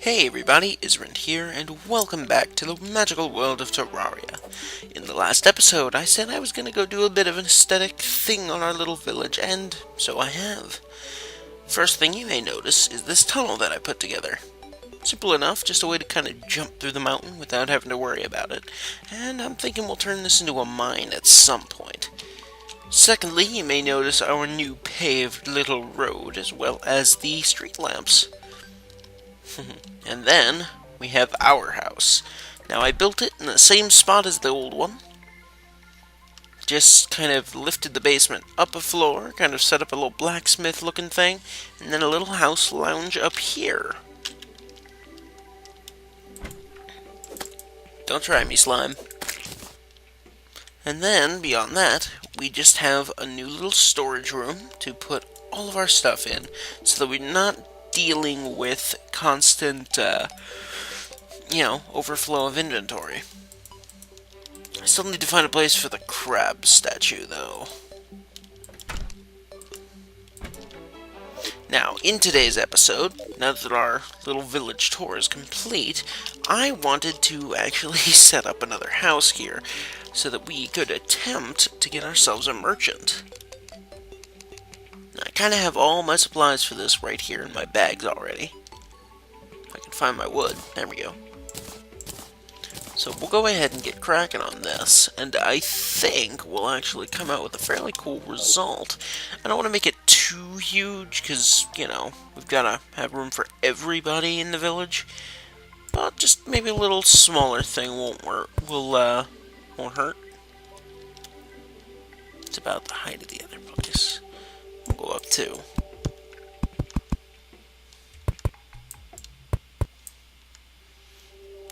Hey everybody, Isrint here, and welcome back to the magical world of Terraria. In the last episode, I said I was going to go do a bit of an aesthetic thing on our little village, and so I have. First thing you may notice is this tunnel that I put together. Simple enough, just a way to kind of jump through the mountain without having to worry about it, and I'm thinking we'll turn this into a mine at some point. Secondly, you may notice our new paved little road, as well as the street lamps. And then, we have our house. Now, I built it in the same spot as the old one. Just kind of lifted the basement up a floor, kind of set up a little blacksmith looking thing, and then a little house lounge up here. Don't try me, slime. And then, beyond that, we just have a new little storage room to put all of our stuff in, so that we're not dealing with constant, overflow of inventory. I still need to find a place for the crab statue, though. Now, in today's episode, now that our little village tour is complete, I wanted to actually set up another house here, so that we could attempt to get ourselves a merchant. I kind of have all my supplies for this right here in my bags already. If I can find my wood. There we go. So we'll go ahead and get cracking on this, and I think we'll actually come out with a fairly cool result. I don't want to make it too huge, because, we've got to have room for everybody in the village. But just maybe a little smaller thing won't hurt. It's about the height of the other place. We'll go up too.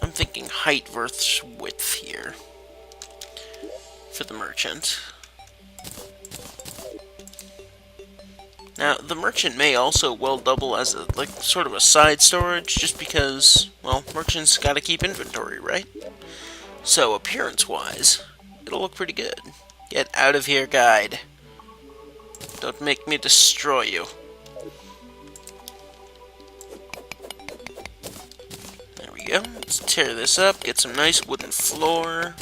I'm thinking height versus width here for the merchant. Now, the merchant may also double as sort of a side storage, just because, merchants gotta keep inventory, right? So, appearance-wise, it'll look pretty good. Get out of here, guide. Don't make me destroy you. There we go. Let's tear this up, get some nice wooden floor.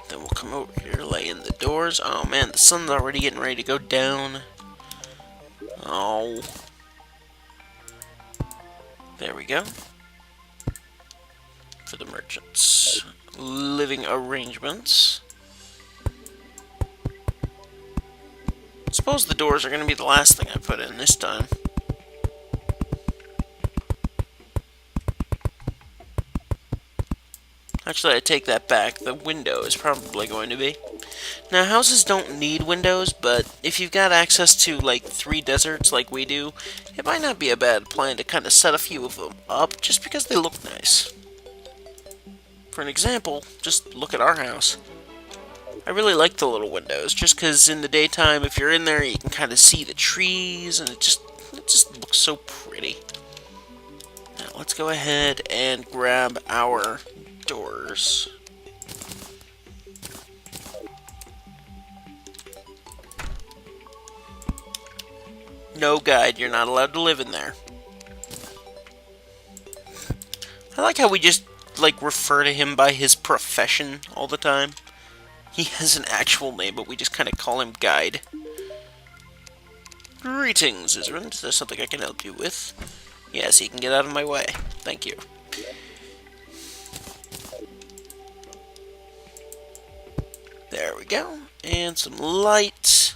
Then we'll come over here, lay in the doors. Oh man, the sun's already getting ready to go down. Oh. There we go. For the merchants' living arrangements. I suppose the doors are going to be the last thing I put in this time. Actually, I take that back. The window is probably going to be. Now, houses don't need windows, but if you've got access to, 3 deserts like we do, it might not be a bad plan to kind of set a few of them up, just because they look nice. For an example, just look at our house. I really like the little windows, just because in the daytime, if you're in there, you can kind of see the trees, and it just looks so pretty. Now, let's go ahead and grab our doors. No, guide, you're not allowed to live in there. I like how we just refer to him by his profession all the time. He has an actual name, but we just kind of call him Guide. Greetings, Isrint. Is there something I can help you with? Yes, he can get out of my way. Thank you. There we go. And some light.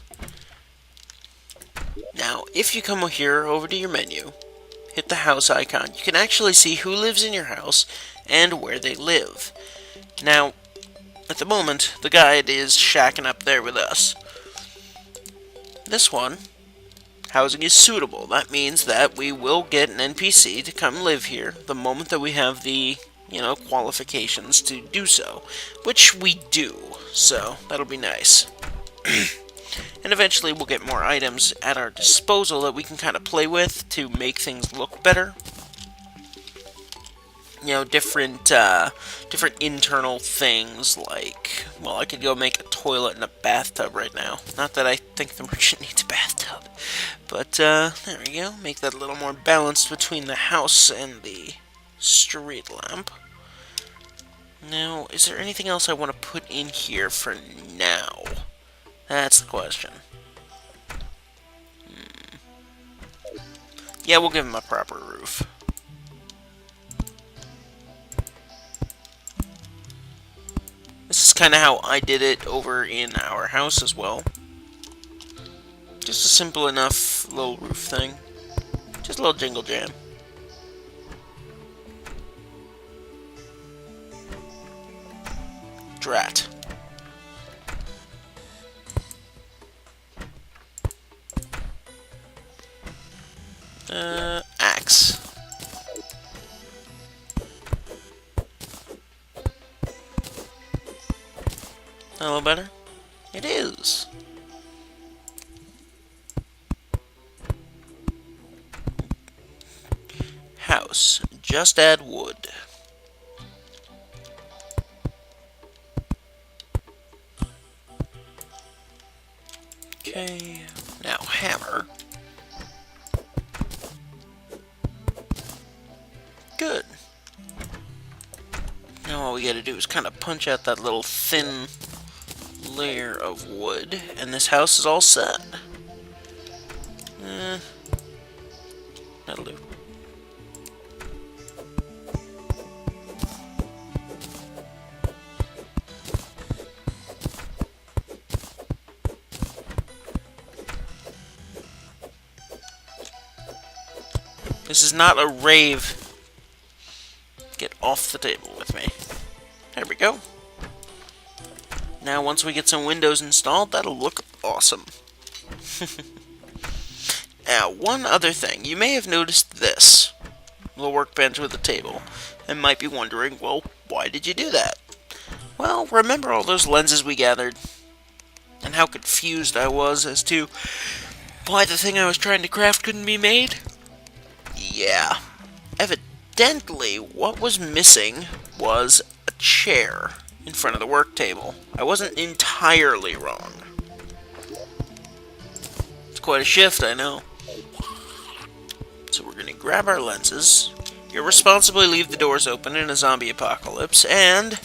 Now, if you come here over to your menu, hit the house icon, you can actually see who lives in your house and where they live. Now, at the moment, the guide is shacking up there with us. This one, housing is suitable. That means that we will get an NPC to come live here the moment that we have the, qualifications to do so. Which we do, so that'll be nice. And eventually we'll get more items at our disposal that we can kind of play with to make things look better. Different internal things like, I could go make a toilet and a bathtub right now. Not that I think the merchant needs a bathtub. But, there we go. Make that a little more balanced between the house and the street lamp. Now, is there anything else I want to put in here for now? That's the question. Yeah, we'll give him a proper roof. This is kind of how I did it over in our house as well. Just a simple enough little roof thing. Just a little jingle jam. Drat. Axe. A little better? It is. House. Just add wood. Okay. Now hammer. Good. Now all we gotta do is kind of punch out that little thin layer of wood, and this house is all set. That'll do. This is not a rave. Get off the table with me. There we go. Now, once we get some windows installed, that'll look awesome. Now, one other thing. You may have noticed this little workbench with a table, and might be wondering, well, why did you do that? Well, remember all those lenses we gathered? And how confused I was as to why the thing I was trying to craft couldn't be made? Yeah. Evidently, what was missing was a chair in front of the work table. I wasn't entirely wrong. It's quite a shift, I know. So we're going to grab our lenses, irresponsibly leave the doors open in a zombie apocalypse, and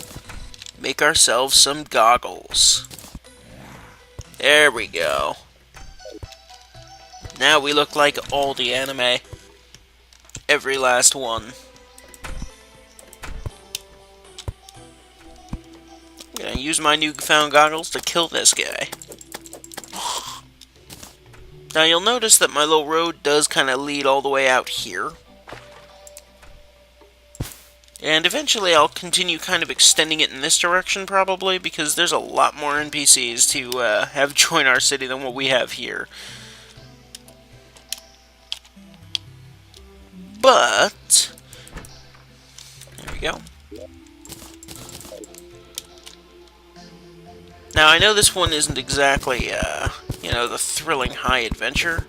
make ourselves some goggles. There we go. Now we look like all the anime. Every last one. I'm gonna use my newfound goggles to kill this guy. Now you'll notice that my little road does kind of lead all the way out here. And eventually I'll continue kind of extending it in this direction probably, because there's a lot more NPCs to have join our city than what we have here. But there we go. Now I know this one isn't exactly, you know, the thrilling high adventure,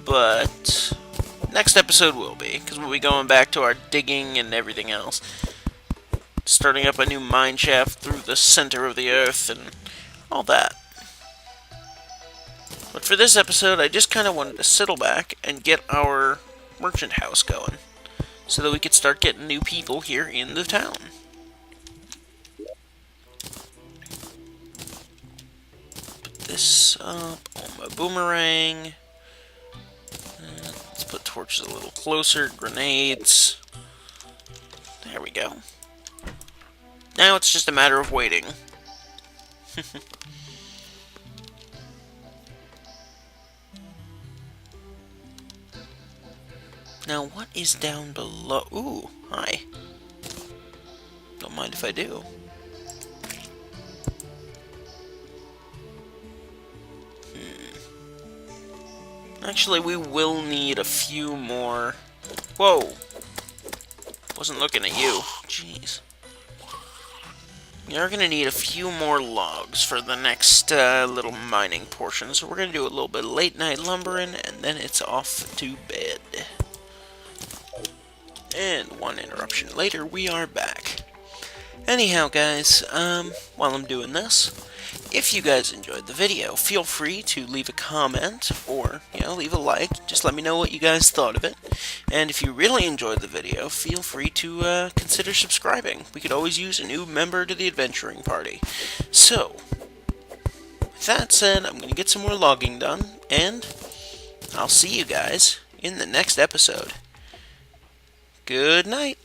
but next episode will be, because we'll be going back to our digging and everything else. Starting up a new mine shaft through the center of the earth and all that. But for this episode, I just kind of wanted to settle back and get our merchant house going, so that we could start getting new people here in the town. Put this up on my boomerang. Let's put torches a little closer, grenades. There we go. Now it's just a matter of waiting. Now, what is down below? Ooh, hi. Don't mind if I do. Actually, we will need a few more. Whoa! Wasn't looking at you. Jeez. We are going to need a few more logs for the next little mining portion, so we're going to do a little bit of late night lumbering, and then it's off to bed. And one interruption later, we are back. Anyhow, guys, while I'm doing this, If you guys enjoyed the video, feel free to leave a comment or, leave a like. Just let me know what you guys thought of it. And if you really enjoyed the video, feel free to consider subscribing. We could always use a new member to the adventuring party. So, with that said, I'm going to get some more logging done, and I'll see you guys in the next episode. Good night.